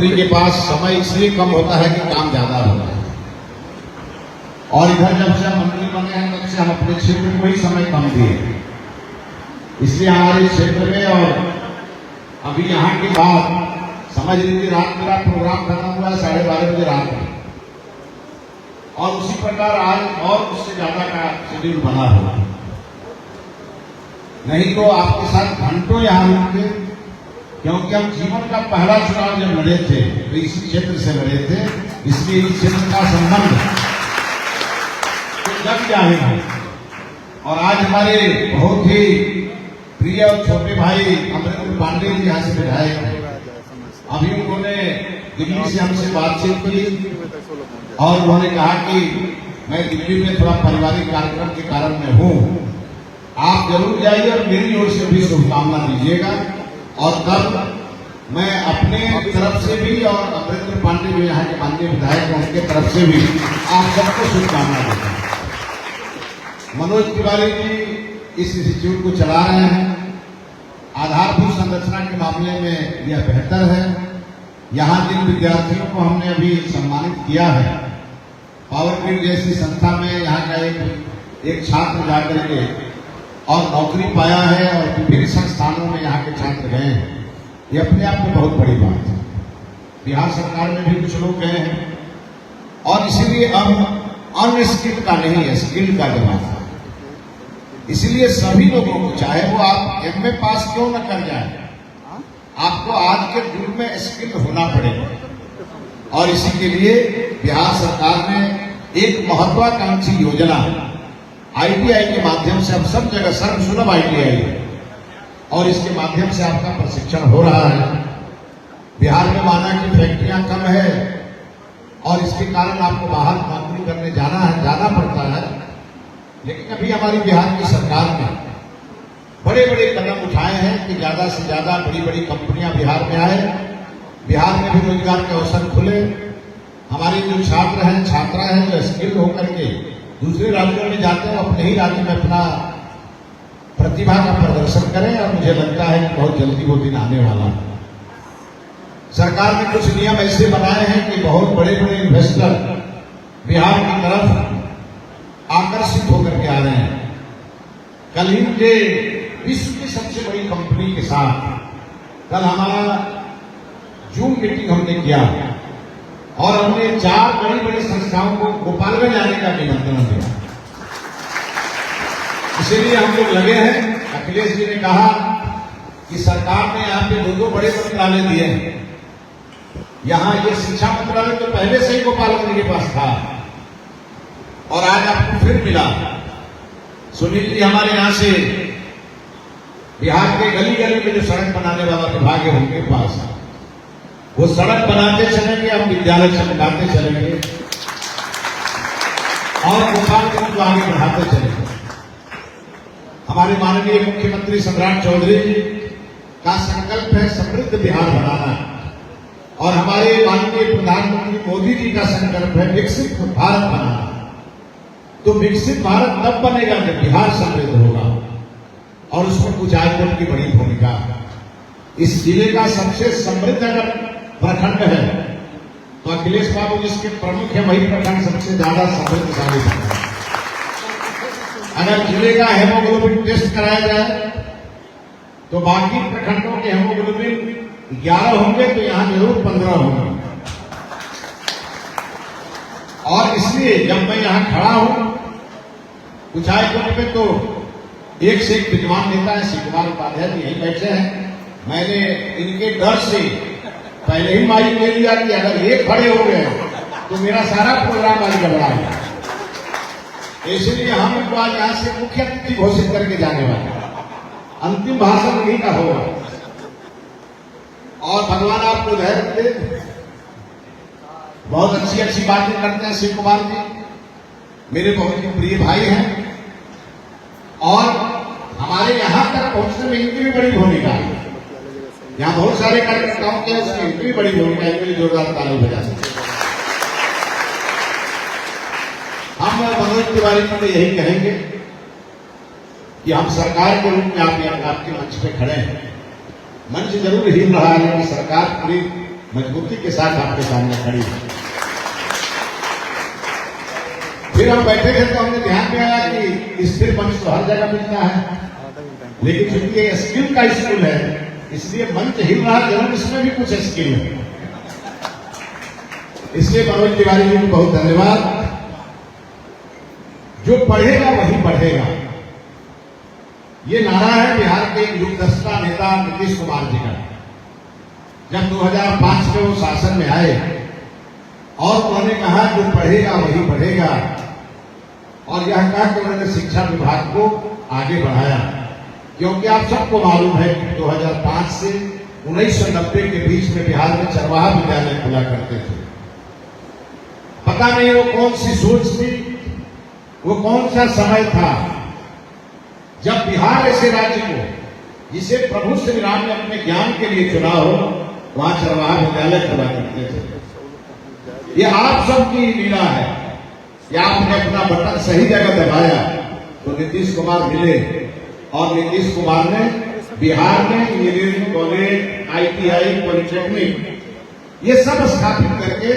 मंत्री के पास समय इसलिए कम होता है कि काम ज्यादा होता है, और इधर जब से हम मंत्री बने हैं तब से हम अपने क्षेत्र को ही समय कम दिए, इसलिए हमारे क्षेत्र में और अभी यहाँ के बाद समझ लीजिए रात मेरा प्रोग्राम खत्म हुआ 12:30 बजे रात में, और उसी प्रकार आज और उससे ज्यादा का शेड्यूल बना हुआ। नहीं तो आपके साथ घंटों यहाँ रुके, क्योंकि हम जीवन का पहला चुनाव जब लड़े थे तो इसी क्षेत्र से लड़े थे, इसलिए इस क्षेत्र का संबंध तो जग जाए हैं। और आज हमारे बहुत ही प्रिय और छोटे भाई अमरेंद्र पांडे जी यहाँ से विधायक हैं। अभी उन्होंने दिल्ली से हमसे बातचीत की और उन्होंने कहा कि मैं दिल्ली में थोड़ा पारिवारिक कार्यक्रम के कारण में हूँ, आप जरूर जाइए और मेरी ओर से भी शुभकामना दीजिएगा। और तब मैं अपने तरफ से भी और अमरेंद्र पांडे जो यहाँ के माननीय विधायक हैं उनके तरफ से भी आप सबको शुभकामना देता हूँ। मनोज तिवारी जी इस इंस्टीट्यूट को चला रहे हैं। आधारभूत संरचना के मामले में यह बेहतर है। यहाँ जिन विद्यार्थियों को हमने अभी सम्मानित किया है, पावर ग्रिड जैसी संस्था में यहाँ का एक छात्र जाकर के और नौकरी पाया है और विभिन्न संस्थानों में यहाँ के छात्र गए हैं, ये अपने आप में बहुत बड़ी बात है। बिहार सरकार में भी कुछ लोग गए हैं, और इसीलिए अब अनस्किल्ड का नहीं है, स्किल्ड का जमाना है। इसलिए सभी लोगों को, चाहे वो आप एमए पास क्यों न कर जाए, आपको आज के युग में स्किल्ड होना पड़ेगा। और इसी के लिए बिहार सरकार ने एक महत्वाकांक्षी योजना ITI के माध्यम से अब सब जगह सर्वसुलभ ITI है, और इसके माध्यम से आपका प्रशिक्षण हो रहा है। बिहार में माना कि फैक्ट्रियां कम है और इसके कारण आपको बाहर नौकरी करने जाना पड़ता है, लेकिन अभी हमारी बिहार की सरकार ने बड़े बड़े कदम उठाए हैं कि ज्यादा से ज्यादा बड़ी बड़ी कंपनियां बिहार में आए, बिहार में भी रोजगार के अवसर खुले। हमारे जो छात्र हैं, छात्रा हैं, जो स्किल्ड होकर के दूसरे राज्यों में जाते हैं, अपने ही राज्य में अपना प्रतिभा का प्रदर्शन करें, और मुझे लगता है कि बहुत जल्दी वो दिन आने वाला है। सरकार ने कुछ नियम ऐसे बनाए हैं कि बहुत बड़े बड़े इन्वेस्टर बिहार की तरफ आकर्षित होकर के आ रहे हैं। कल ही मुझे विश्व की सबसे बड़ी कंपनी के साथ कल हमारा जूम मीटिंग हमने किया, और हमने 4 बड़ी बड़ी संस्थाओं को भोपाल में जाने का निमंत्रण दिया। इसीलिए हम लोग लगे हैं। अखिलेश जी ने कहा कि सरकार ने यहाँ पे 2 बड़े मंत्रालय दिए हैं। यहाँ ये शिक्षा मंत्रालय तो पहले से ही गोपाल जी के पास था, और आज आपको फिर मिला। सुनील जी हमारे यहाँ से बिहार के गली गली में जो सड़क बनाने वाला विभाग है उनके पास, वो सड़क बनाते चलेंगे, हम विद्यालय चमकाते चलेंगे, और गोपाल को आगे बढ़ाते चलेंगे। हमारे माननीय मुख्यमंत्री सम्राट चौधरी जी का संकल्प है समृद्ध बिहार बनाना, और हमारे माननीय प्रधानमंत्री मोदी जी का संकल्प है विकसित भारत बनाना। तो विकसित भारत तब बनेगा जब बिहार समृद्ध होगा, और उसमें कुचायकोट की बड़ी भूमिका है। इस जिले का सबसे समृद्ध अगर प्रखंड है तो अखिलेश बाबू जिसके प्रमुख है वही प्रखंड सबसे ज्यादा समृद्ध साबित है। अगर जिले का हेमोग्लोबिन टेस्ट कराया जाए तो बाकी प्रखंडों के हेमोग्लोबिन 11 होंगे, तो यहां जरूर 15 होंगे। और इसलिए जब मैं यहां खड़ा हूं कुचायकोट पे, तो एक से एक विद्वान नेता है, श्री कुमार उपाध्याय जी यहीं बैठे हैं। मैंने इनके डर से पहले ही माइक ले लिया कि अगर ये खड़े हो गए तो मेरा सारा प्रोग्राम आज गड़बड़ा है। इसलिए हम इनको आज यहां से मुख्य अतिथि घोषित करके जाने वाले, अंतिम भाषण उन्हीं का होगा। और भगवान आपको धैर्य दे। बहुत अच्छी अच्छी बातें करते हैं शिव कुमार जी, मेरे बहुत ही प्रिय भाई हैं, और हमारे यहां तक पहुंचने में इनकी भी बड़ी भूमिका है। यहाँ बहुत सारे कार्यकर्ताओं के उसकी इनकी भी बड़ी भूमिका है, इनकी जोरदार ताली बजा सकते। हम मनोज तिवारी को यही कहेंगे कि हम सरकार के रूप में आपके मंच पे खड़े हैं। मंच जरूर हिल रहा है, लेकिन सरकार पूरी मजबूती के साथ आपके सामने खड़ी है। फिर हम बैठे थे तो हमने ध्यान में आया कि स्थिर मंच तो हर जगह मिलता है, लेकिन चूंकि ये स्किल का स्कूल है इसलिए मंच हिल रहा जरूर इसमें भी कुछ स्किल है। इसलिए मनोज तिवारी जी को बहुत धन्यवाद। जो पढ़ेगा वही बढ़ेगा, ये नारा है बिहार के युगदस्ता नेता नीतीश कुमार जी का। जब 2005 में वो शासन में आए और उन्होंने कहा जो पढ़ेगा वही बढ़ेगा, और यह कहा कि उन्होंने शिक्षा विभाग को आगे बढ़ाया। क्योंकि आप सबको मालूम है कि 2005 से 1990 के बीच में बिहार में चरवाहा विद्यालय खुला करते थे। पता नहीं वो कौन सी सोच थी, वो कौन सा समय था जब बिहार ऐसे राज्य को जिसे प्रभु श्री राम ने अपने ज्ञान के लिए चुना हो, वहां चरवाहा विद्यालय खुला करते थे। ये आप सबकी लीला है कि आपने अपना बटन सही जगह दबाया तो नीतीश कुमार मिले, और नीतीश कुमार ने बिहार में इंजीनियरिंग कॉलेज, ITI, पॉलिटेक्निक ये सब स्थापित करके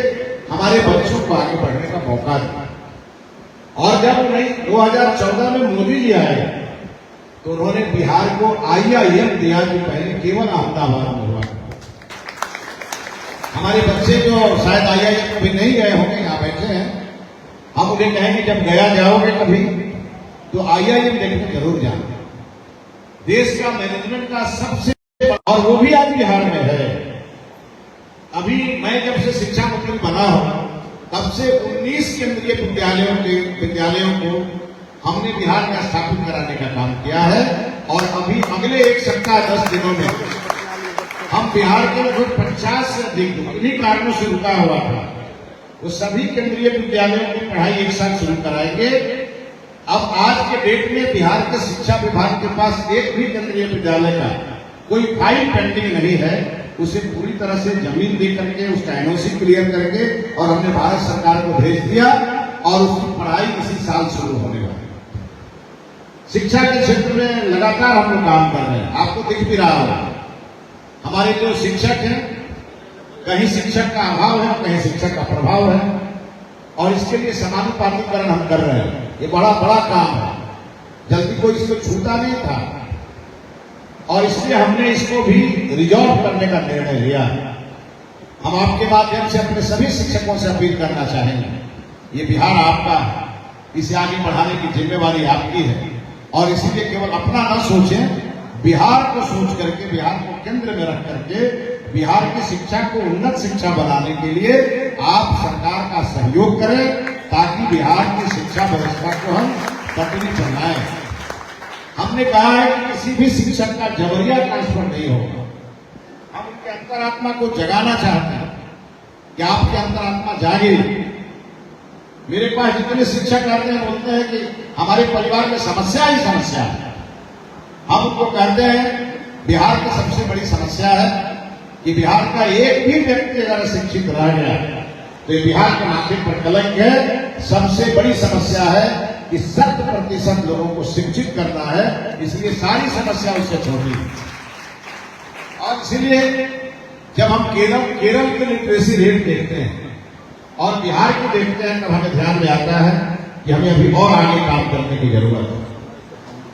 हमारे बच्चों को आगे बढ़ने का मौका दिया। और जब 2014 में मोदी जी आए तो उन्होंने बिहार को IIM दिया, जो पहले केवल अहमदाबाद में हुआ। हमारे बच्चे जो शायद IIM कभी नहीं गए होंगे यहाँ बैठे हैं, हम उन्हें कहेंगे जब गया जाओगे कभी तो IIM देखने जरूर जाना। देश का मैनेजमेंट का सबसे, और वो भी आज बिहार में है। अभी मैं जब से शिक्षा मंत्री बना हूं तब से 19 केंद्रीय विद्यालयों को हमने बिहार में स्थापित कराने का काम किया है। और अभी अगले एक सप्ताह 10 दिनों में हम बिहार के लगभग 50 से अधिक इन्हीं कारणों से रुका हुआ था, वो सभी केंद्रीय विद्यालयों की पढ़ाई एक साथ शुरू कराएंगे। अब आज के डेट में बिहार के शिक्षा विभाग के पास एक भी केंद्रीय विद्यालय का कोई फाइल पेंडिंग नहीं है। उसे पूरी तरह से जमीन दे करके उसका NOC क्लियर करके और हमने भारत सरकार को भेज दिया, और उसकी पढ़ाई इसी साल शुरू होने वाली। शिक्षा के क्षेत्र में लगातार हम लोग काम कर रहे हैं, आपको दिख भी रहा होगा। हमारे जो शिक्षक हैं, कहीं शिक्षक का अभाव है, कहीं शिक्षक का प्रभाव है, और इसके लिए समानुपातिकरण हम कर रहे हैं। ये बड़ा काम है, जल्दी कोई इसको छूटा नहीं था, और इसलिए हमने इसको भी रिजॉल्व करने का निर्णय लिया। हम आपके माध्यम से अपने सभी शिक्षकों से अपील करना चाहेंगे, ये बिहार आपका है, इसे आगे बढ़ाने की जिम्मेवारी आपकी है। और इसीलिए केवल अपना न सोचें, बिहार को सोच करके, बिहार को केंद्र में रख करके बिहार की शिक्षा को उन्नत शिक्षा बनाने के लिए आप सरकार का सहयोग करें, ताकि बिहार की शिक्षा व्यवस्था को हम पटरी बनाएं। हमने कहा है कि किसी भी शिक्षक का जबरिया ट्रांसफर नहीं होगा। हम उनके अंतरात्मा को जगाना चाहते हैं कि आपकी अंतरात्मा जागे। मेरे पास जितने शिक्षक आते हैं बोलते हैं कि हमारे परिवार में समस्या ही समस्या है। हम उनको कहते हैं बिहार की सबसे बड़ी समस्या है कि बिहार का एक भी व्यक्ति अगर शिक्षित रह गया तो ये बिहार के माथे पर कलंक है। सबसे बड़ी समस्या है कि 100% लोगों को शिक्षित करना है, इसलिए सारी समस्या उससे छोटी है। और इसलिए जब हम केरल के लिटरेसी रेट देखते हैं और बिहार को देखते हैं, तब हमें ध्यान में आता है कि हमें अभी और आगे काम करने की जरूरत है।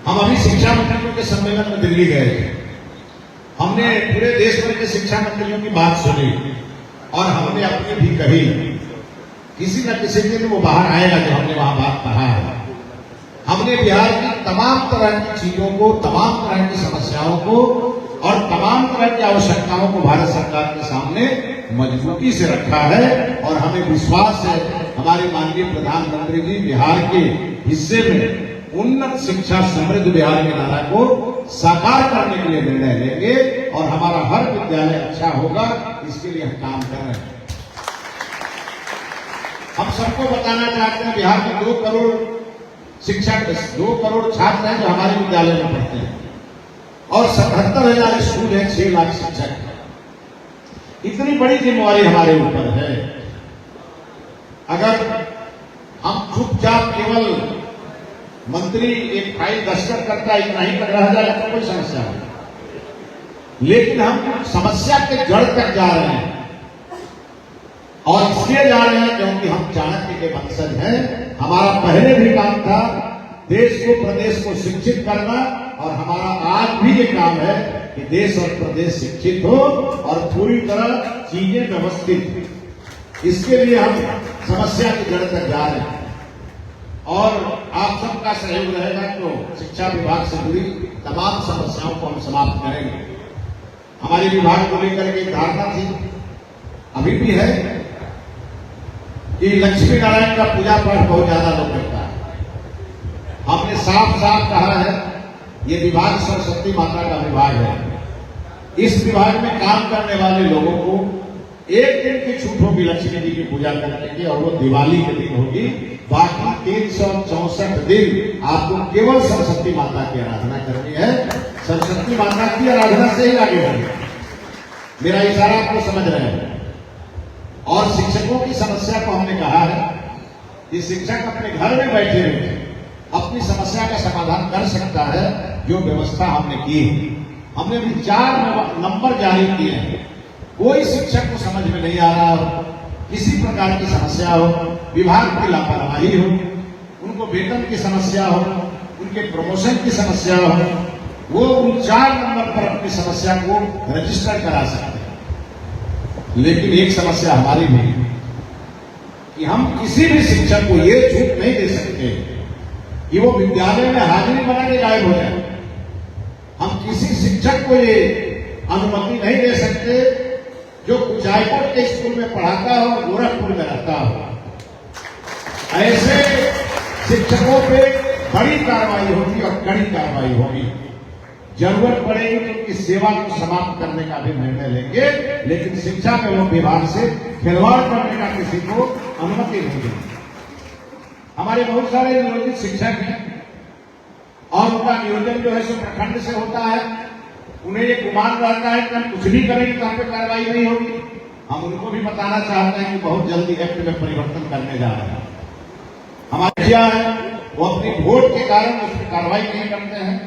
हम अभी शिक्षा मंत्रियों के सम्मेलन में दिल्ली गए थे, हमने पूरे देश भर के शिक्षा मंत्रियों की बात सुनी, और हमने अपनी भी कही। किसी न किसी दिन वो बाहर आएगा जो हमने वहां बात कहा है। हमने बिहार की तमाम तरह की चीजों को, तमाम तरह की समस्याओं को और तमाम तरह की आवश्यकताओं को भारत सरकार के सामने मजबूती से रखा है। और हमें विश्वास है हमारे माननीय प्रधानमंत्री जी बिहार के हिस्से में उन्नत शिक्षा समृद्ध बिहार के नारा को साकार करने के लिए निर्णय लेंगे, और हमारा हर विद्यालय अच्छा होगा, इसके लिए हम काम कर रहे हैं। हम सबको बताना चाहते हैं बिहार में 2 करोड़ शिक्षक, 2 करोड़ छात्र हैं जो हमारे विद्यालय में पढ़ते हैं, और 77,000 स्कूल हैं, 6 लाख शिक्षक हैं। इतनी बड़ी जिम्मेवारी हमारे ऊपर है। अगर हम चुपचाप केवल मंत्री एक फाइल दस्तखत करता है इतना ही तक रह जाए तो कोई समस्या नहीं, लेकिन हम समस्या के जड़ तक जा रहे हैं और इसलिए जा रहे हैं क्योंकि हम चाणक्य के वंशज हैं। हमारा पहले भी काम था देश को प्रदेश को शिक्षित करना, और हमारा आज भी ये काम है कि देश और प्रदेश शिक्षित हो और पूरी तरह चीजें व्यवस्थित हो। इसके लिए हम समस्या की जड़ तक जा रहे हैं, और आप सबका सहयोग रहेगा तो शिक्षा विभाग से जुड़ी तमाम समस्याओं को हम समाप्त करेंगे। हमारे विभाग को लेकर के धारणा थी, अभी भी है, कि लक्ष्मी नारायण का पूजा पाठ बहुत ज्यादा लोग करता है। हमने साफ साफ कहा है ये विभाग सरस्वती माता का विभाग है। इस विभाग में काम करने वाले लोगों को एक दिन की छूट होगी लक्ष्मी जी की पूजा करने की, और वो दिवाली के दिन होगी। बाकी 364 दिन आपको केवल सरस्वती माता की आराधना करनी है। सरस्वती माता की आराधना से ही आगे बढ़े, मेरा इशारा आपको समझ रहे हैं। और शिक्षकों की समस्या को हमने कहा है कि शिक्षक अपने घर में बैठे हुए अपनी समस्या का समाधान कर सकता है, जो व्यवस्था हमने की है। हमने भी 4 नंबर जारी किए हैं। कोई शिक्षक को समझ में नहीं आ रहा हो, किसी प्रकार की समस्या हो, विभाग की लापरवाही हो, उनको वेतन की समस्या हो, उनके प्रमोशन की समस्या हो, वो उन 4 नंबर पर अपनी समस्या को रजिस्टर करा सकते हैं। लेकिन एक समस्या हमारी भी है कि हम किसी भी शिक्षक को ये छूट नहीं दे सकते कि वो विद्यालय में हाजिरी बना के गायब हो जाए। हम किसी शिक्षक को ये अनुमति नहीं दे सकते जो कुचायकोट के स्कूल में पढ़ाता हो, गोरखपुर में रहता हो। ऐसे शिक्षकों पे बड़ी कार्रवाई होगी और कड़ी कार्रवाई होगी। जरूरत पड़ेगी तो उनकी सेवा को समाप्त करने का भी निर्णय लेंगे, लेकिन शिक्षा विभाग से खिलवाड़ करने का किसी को अनुमति नहीं देंगे। हमारे बहुत सारे नियोजित शिक्षक हैं, और उनका नियोजन जो है सो प्रखंड से होता है। उन्हें ये गुमान रहता है कि हम कुछ भी करेंगे तो हम पे कार्रवाई नहीं होगी। हम उनको भी बताना चाहते हैं कि बहुत जल्दी एक्ट में परिवर्तन करने जा रहे हैं। हमारे क्या है, वो अपनी वोट के कारण उस पर कार्रवाई नहीं करते हैं,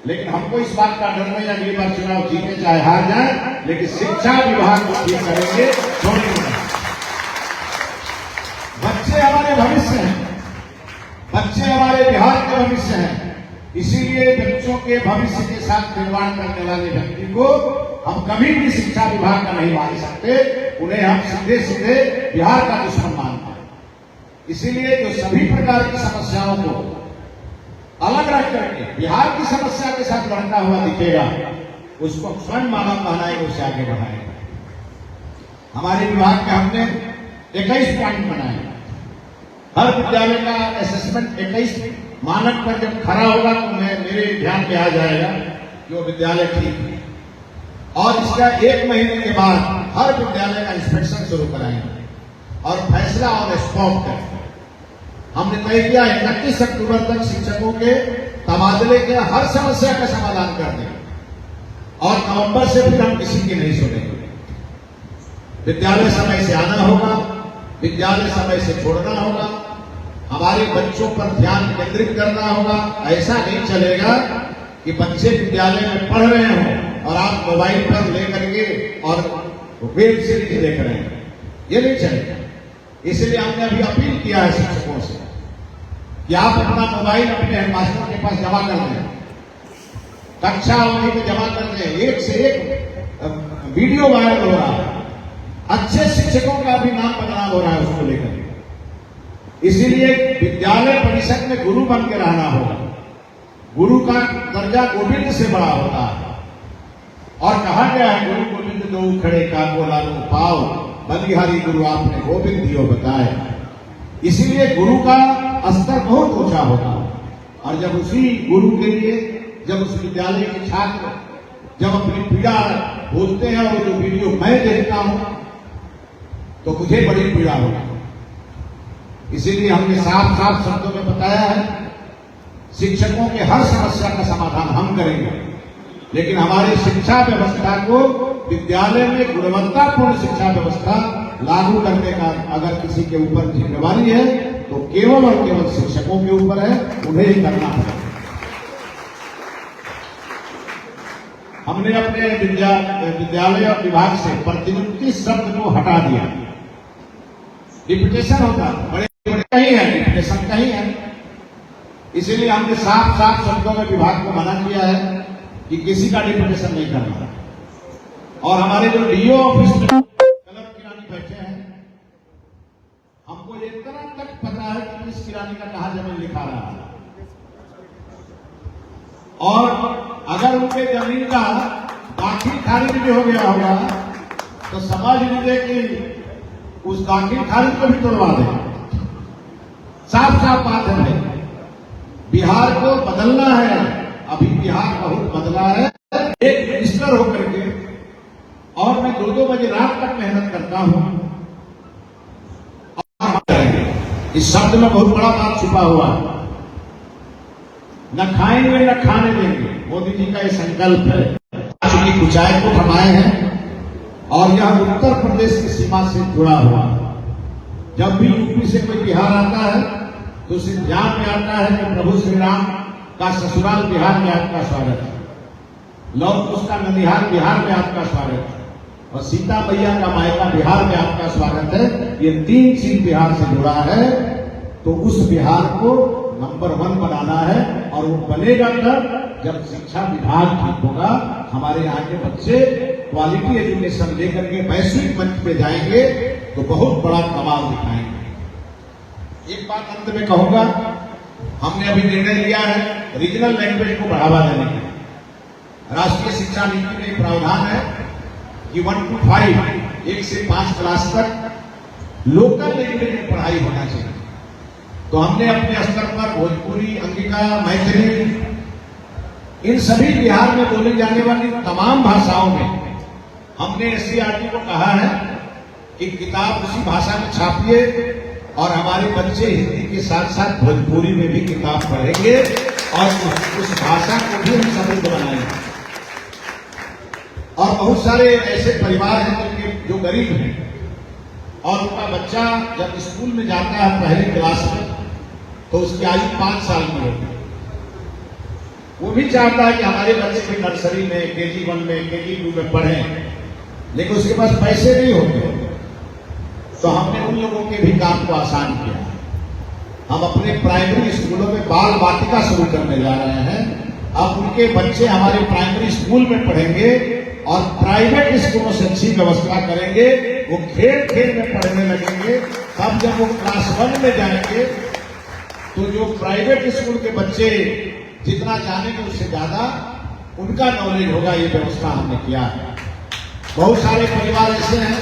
लेकिन हमको इस बात का डर नहीं, अगली बार चुनाव जीते चाहे हार जाए, लेकिन शिक्षा विभाग को ठीक करेंगे, छोड़ेंगे। बच्चे हमारे भविष्य हैं, बच्चे हमारे बिहार के भविष्य हैं। इसीलिए बच्चों के भविष्य के साथ खिलवाड़ करने वाले व्यक्ति को हम कभी भी शिक्षा विभाग का नहीं मान सकते। उन्हें हम सीधे सीधे बिहार का दुश्मन मानते हैं। इसीलिए जो सभी प्रकार की समस्याओं को अलग रख करके बिहार की समस्या के साथ लड़ता हुआ दिखेगा, उसको स्वयं मानव बनाएगा, उसे आगे बढ़ाएगा। हमारे विभाग में हमने 21 पॉइंट बनाए। हर विद्यालय का असेसमेंट 21 मानक पर जब खड़ा होगा तो मेरे ध्यान में आ जाएगा कि वो विद्यालय ठीक है, और इसका 1 महीने के बाद हर विद्यालय का इंस्पेक्शन शुरू कराएंगे और फैसला ऑन स्पॉट करेंगे। हमने तय किया 31 अक्टूबर तक शिक्षकों के तबादले के हर समस्या का समाधान कर देंगे, और नवंबर से फिर हम किसी की नहीं सुनेंगे। विद्यालय समय से आना होगा, विद्यालय समय से छोड़ना होगा, हमारे बच्चों पर ध्यान केंद्रित करना होगा। ऐसा नहीं चलेगा कि बच्चे विद्यालय में पढ़ रहे हों और आप मोबाइल पर लेकर के और वेब सीरीज देख रहे हैं, ये नहीं चलेगा। इसलिए हमने अभी अपील किया है शिक्षकों से कि आप अपना मोबाइल अपने हेडमास्टर के पास जमा कर दें, कक्षा अवधि में जमा कर दें। एक से एक वीडियो वायरल हो रहा है, अच्छे शिक्षकों का भी नाम बदनाम हो रहा है उसको लेकर। इसीलिए विद्यालय परिषद में गुरु बन के रहना होगा। गुरु का दर्जा गोविंद से बड़ा होता है, और कहा गया है गुरु गोविंद दो खड़े का बोला लो पाओ, बलिहारी गुरु आपने गोविंद दियो बताए। इसीलिए गुरु का स्तर बहुत ऊंचा होता है, और जब उसी गुरु के लिए जब उस विद्यालय के छात्र जब अपनी पीड़ा बोलते हैं, और जो वीडियो मैं देखता हूं तो मुझे बड़ी पीड़ा होती है। इसीलिए हमने साफ साफ शब्दों में बताया है, शिक्षकों के हर समस्या का समाधान हम करेंगे, लेकिन हमारी शिक्षा व्यवस्था को विद्यालय में गुणवत्तापूर्ण शिक्षा व्यवस्था लागू करने का अगर किसी के ऊपर जिम्मेवारी है तो केवल और केवल शिक्षकों के ऊपर है, उन्हें ही करना पड़ेगा। हमने अपने विद्यालय और विभाग से प्रतिनियुक्ति शब्द को हटा दिया। डिप्यूटेशन होता है, बड़े बड़े कहीं है, डिप्यूटेशन कहीं है। इसीलिए हमने साफ साफ शब्दों में विभाग को मना किया है कि किसी का डिप्यूटेशन नहीं करना। और हमारे जो डीओ ऑफिस में कलर किरानी बैठे हैं, हमको ये इतना तक पता है कि किस किरानी का कहा जमीन लिखा रहा है। और अगर उनके जमीन का दाखिल खारिज भी हो गया होगा तो समझ लीजिए कि उस दाखिल खारिज को भी तोड़वा दें। साफ साफ बात है भाई, बिहार को बदलना है। अभी बिहार बहुत बदला है। एक मिनिस्टर होकर के, और मैं 2-2 बजे रात तक मेहनत करता हूं, और इस शब्द में बहुत बड़ा बात छुपा हुआ है। न खाएंगे न खाने देंगे, मोदी जी का ये संकल्प है। चूंकि ऊंचाई को थमाए हैं और यह उत्तर प्रदेश की सीमा से जुड़ा हुआ। जब भी यूपी से कोई बिहार आता है तो उसे ध्यान में आता है कि प्रभु श्री राम का ससुराल बिहार में आपका स्वागत है, लव कुश का ननिहाल बिहार में आपका स्वागत है, और सीता मैया का मायका बिहार में आपका स्वागत है। ये 3 चीज बिहार से जुड़ा है। तो उस बिहार को नंबर 1 बनाना है, और वो बनेगा तब जब शिक्षा विभाग ठीक होगा। हमारे यहाँ के बच्चे क्वालिटी एजुकेशन लेकर के वैश्विक मंच पे जाएंगे तो बहुत बड़ा कमाल दिखाएंगे। एक बात अंत में कहूंगा, हमने अभी निर्णय लिया है रीजनल लैंग्वेज को बढ़ावा देने का। राष्ट्रीय शिक्षा नीति में प्रावधान है कि 1 to 5, 1 से 5 क्लास तक लोकल लैंग्वेज में पढ़ाई होना चाहिए। तो हमने अपने स्तर पर भोजपुरी, अंगिका, मैथिली, इन सभी बिहार में बोली जाने वाली तमाम भाषाओं में हमने एससीईआरटी को कहा है कि किताब उसी भाषा में छापिए, और हमारे बच्चे हिंदी के साथ साथ भोजपुरी में भी किताब पढ़ेंगे, और उस भाषा को भी हम समृद्ध बनाएंगे। और बहुत सारे ऐसे परिवार हैं जो गरीब हैं, और उनका बच्चा जब स्कूल में जाता है पहली क्लास में, तो उसकी आयु 5 साल की होती है। वो भी चाहता है कि हमारे बच्चे भी नर्सरी में, KG1 में, KG2 में पढ़ें, लेकिन उसके पास पैसे नहीं होते। तो हमने उन लोगों के भी काम को आसान किया। हम अपने प्राइमरी स्कूलों में बाल वाटिका शुरू करने जा रहे हैं। अब उनके बच्चे हमारे प्राइमरी स्कूल में पढ़ेंगे, और प्राइवेट स्कूलों से अच्छी व्यवस्था करेंगे। वो खेल खेल में पढ़ने लगेंगे। तब जब वो क्लास 1 में जाएंगे तो जो प्राइवेट स्कूल के बच्चे जितना जानेंगे उससे ज्यादा उनका नॉलेज होगा। ये व्यवस्था हमने किया है। बहुत सारे परिवार ऐसे हैं,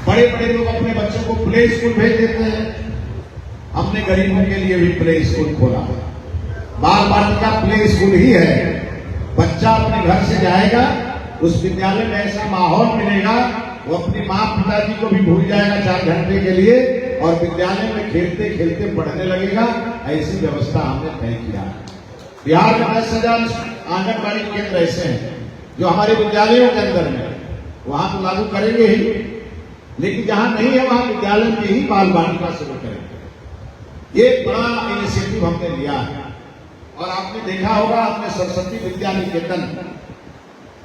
बड़े बड़े लोग अपने बच्चों को प्ले स्कूल भेज देते हैं। हमने गरीबों के लिए भी प्ले स्कूल खोला। बाल वाटिका प्ले स्कूल ही है। बच्चा अपने घर से जाएगा, उस विद्यालय में ऐसा माहौल मिलेगा, वो अपनी माँ पिताजी को भी भूल जाएगा 4 घंटे के लिए, और विद्यालय में खेलते खेलते पढ़ने लगेगा। ऐसी व्यवस्था हमने तय किया है। बिहार में 10,000 आंगनबाड़ी केंद्र ऐसे हैं जो हमारे विद्यालयों के अंदर में, वहां तो लागू करेंगे ही, लेकिन जहां नहीं है वहां विद्यालय में ही बाल वाटिका शुरू करेंगे। ये बड़ा इनिशिएटिव हमने लिया है। और आपने देखा होगा, आपने सरस्वती विद्या निकेतन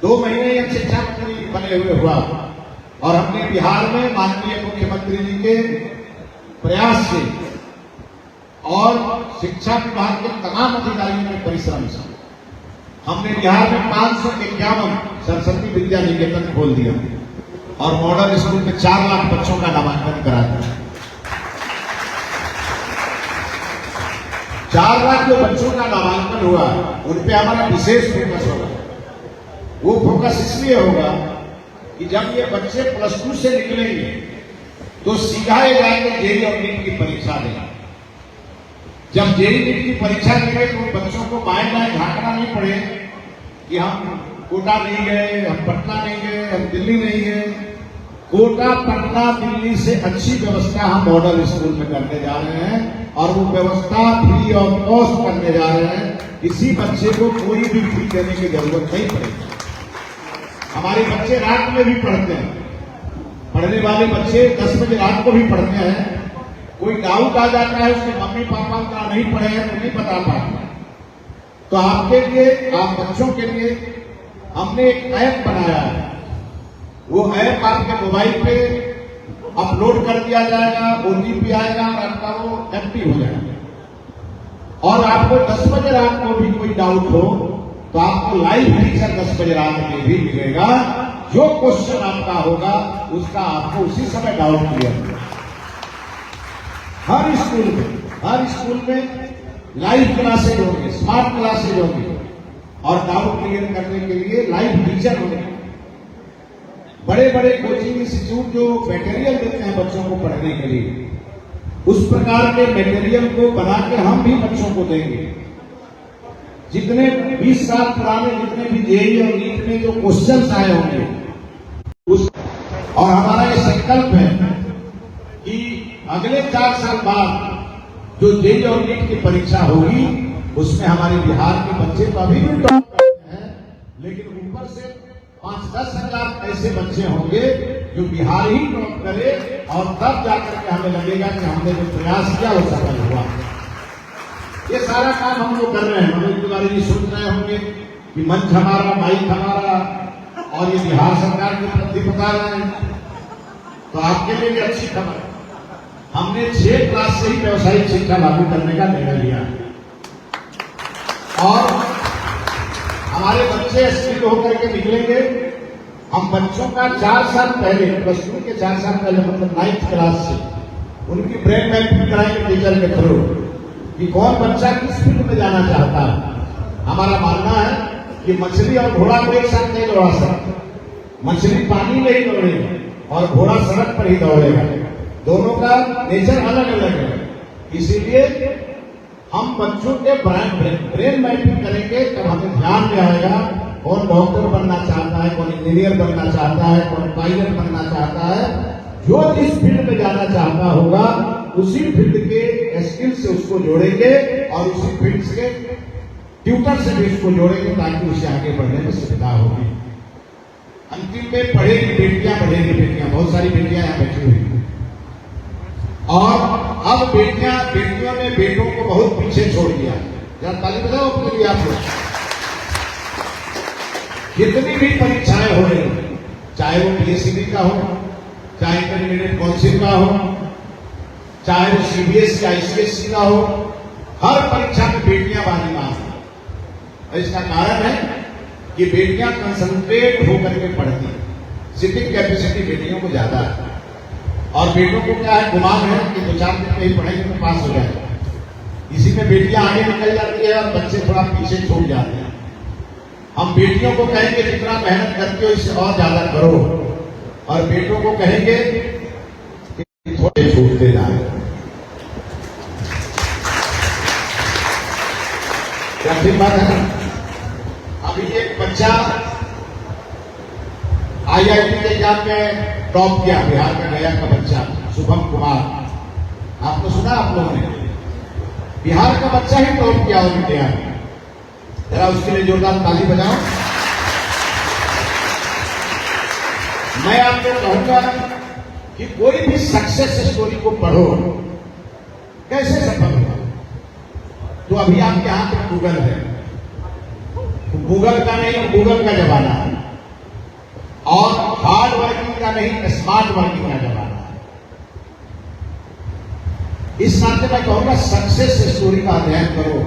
2 महीने या शिक्षा मंत्री बने हुए हुआ, और हमने बिहार में माननीय मुख्यमंत्री जी के प्रयास से और शिक्षा विभाग के तमाम अधिकारियों के परिश्रम से हमने बिहार में 551 सरस्वती विद्या निकेतन खोल दिया, और मॉडल स्कूल में 4 लाख बच्चों का नामांकन करा दिया। 4 लाख जो बच्चों का नामांकन हुआ, उन पे हमारा विशेष फोकस होगा। वो फोकस इसलिए होगा कि जब ये बच्चे +2 से निकलेंगे तो सीधा ये जाएंगे जेईई और नीट की परीक्षा देना। जब जेईई नीट की परीक्षा देंगे तो उन बच्चों को बाएं बाएं झांकना नहीं पड़े कि हम कोटा नहीं गए, हम पटना नहीं गए, हम दिल्ली नहीं गए। कोटा, पटना, दिल्ली से अच्छी व्यवस्था हम मॉडल स्कूल में करने जा रहे हैं, और वो व्यवस्था फ्री ऑफ कॉस्ट करने जा रहे हैं। किसी बच्चे को कोई भी फी देने की जरूरत नहीं पड़ेगी। हमारे बच्चे रात में भी पढ़ते हैं, पढ़ने वाले बच्चे 10 बजे रात को भी पढ़ते हैं। कोई डाउट आ जाता है, उसके मम्मी पापा का नहीं पढ़े हैं तो नहीं बता पाते। तो आपके लिए, आप बच्चों के लिए हमने एक ऐप बनाया है। वो ऐप आपके मोबाइल पे अपलोड कर दिया जाएगा, ओटीपी आएगा और आपका वो एक्टिव हो जाएगा। और आपको 10 बजे रात को भी कोई डाउट हो तो आपको लाइव टीचर 10 बजे रात में भी मिलेगा। जो क्वेश्चन आपका होगा उसका आपको उसी समय डाउट क्लियर होगा। हर स्कूल में लाइव क्लासेज होंगे, स्मार्ट क्लासेज होंगे और डाउट क्लियर करने के लिए लाइव टीचर होंगे। बड़े बड़े कोचिंग इंस्टीट्यूट जो मटेरियल देते हैं बच्चों को पढ़ने के लिए, उस प्रकार के मटेरियल को बनाकर हम भी बच्चों को देंगे। जितने 20 साल पुराने जितने भी जेईई और नीट में जो क्वेश्चंस आए होंगे उस, और हमारा ये संकल्प है कि अगले 4 साल बाद जो जेईई और नीट की परीक्षा होगी उसमें हमारे बिहार के बच्चे तो अभी भी टॉप करते हैं, लेकिन ऊपर से 5-10 हजार ऐसे बच्चे होंगे जो बिहार ही टॉप करे और तब जाकर के हमें लगेगा कि हमने जो प्रयास किया वो सफल हुआ। ये सारा काम हम लोग कर रहे हैं। मनोज तिवारी जी सोच रहे होंगे कि मंच हमारा, माइक हमारा और ये बिहार सरकार के प्रति बता रहे हैं, तो आपके लिए भी अच्छी खबर है। हमने 6 क्लास से ही व्यवसायिक शिक्षा लागू करने का निर्णय लिया और हमारे बच्चे स्किल होकर के निकलेंगे। हम बच्चों का 4 साल पहले, प्लस 2 के 4 साल पहले मतलब 9th क्लास से उनकी ब्रेन मैपिंग कराएंगे टीचर के थ्रू कि कौन बच्चा किस फील्ड में जाना चाहता है। हमारा मानना है कि मछली और घोड़ा को एक साथ नहीं दौड़ा सकते। मछली पानी में ही दौड़ेगा और घोड़ा सड़क पर ही दौड़ेगा। दोनों का नेचर अलग अलग है। इसीलिए हम बच्चों के ब्रेन मैपिंग करेंगे तब हमें ध्यान में आएगा कौन डॉक्टर बनना चाहता है, कौन इंजीनियर बनना चाहता है, कौन पायलट बनना चाहता है। जो जिस फील्ड में जाना चाहता होगा उसी फील्ड के स्किल से उसको जोड़ेंगे और उसी फील्ड के ट्यूटर से भी उसको जोड़ेंगे ताकि उसे आगे बढ़ने में सुविधा होगी। अंतिम में पढ़ेगी बेटियां, बढ़ेगी बेटियां। बहुत सारी बेटियां यहां बैठी हुई और अब बेटियों ने बेटों को बहुत पीछे छोड़ दिया। जरा ताली बजाओ अपने लिए आप लोग। जितनी भी परीक्षाएं हो रही, चाहे वो पीएससीबी का हो, चाहे इंटरमीडिएट काउंसिल का हो, चाहे वो सीबीएसई आईसीएसई का हो, हर परीक्षा में बेटियां बाजी मार रही। और इसका कारण है कि बेटियां कंसंट्रेट होकर के पढ़ती हैं। सिटिंग कैपेसिटी बेटियों को ज्यादा है और बेटों को क्या है, दिमाग है कि 2-4 दिन में ही पढ़ाई में पास हो जाए। इसी में बेटियां आगे निकल जाती है और बच्चे थोड़ा पीछे छूट जाते हैं। हम बेटियों को कहेंगे जितना मेहनत करते हो इससे और ज्यादा करो और बेटों को कहेंगे कि थोड़े छूटते जाए। क्या ठीक बात है ना? अभी एक बच्चा आईआईटी के एग्जाम में टॉप किया, बिहार का गया का बच्चा शुभम कुमार। आपने सुना आप लोगों ने? बिहार का बच्चा ही टॉप किया ऑल इंडिया में। जरा उसके लिए जोरदार ताली बजाओ। मैं आपको कहूंगा कि कोई भी सक्सेस स्टोरी को पढ़ो, कैसे सफल हुआ। तो अभी आपके हाथ में गूगल है, गूगल का नहीं, गूगल का जमाना है और हार्ड वर्किंग का नहीं, स्मार्ट वर्किंग का जमाना है। इस नाते मैं कहूंगा सक्सेस स्टोरी का अध्ययन करो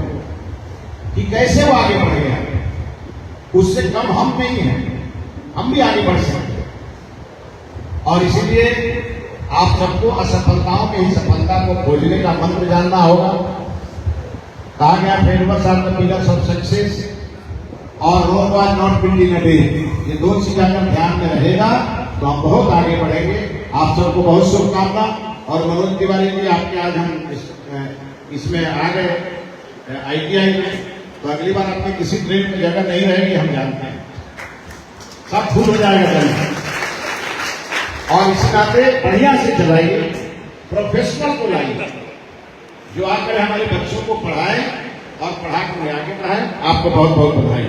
कि कैसे वो आगे बढ़ गया। उससे कम हम नहीं हैं, हम भी आगे बढ़ सकते हैं। और इसीलिए आप सबको असफलताओं में ही सफलता को खोजने का मंत्र जानना होगा। कहा गया failures are the pillars of success और Rome was not built in a day. ये 2 चीजें अगर ध्यान में रहेगा तो हम बहुत आगे बढ़ेंगे। आप सबको बहुत शुभकामना। और मनोज तिवारी जी, आपके आज हम इसमें आ गए आईटीआई में, तो अगली बार अपने किसी ट्रेन में जगह नहीं रहेगी, हम जानते हैं। सब फुल हो जाएगा जल्द। और इस नाते बढ़िया से चलाइए, प्रोफेशनल को लाइए जो आकर हमारे बच्चों को पढ़ाए और पढ़ा कर आगे बढ़ाए। आपको बहुत बहुत बधाई।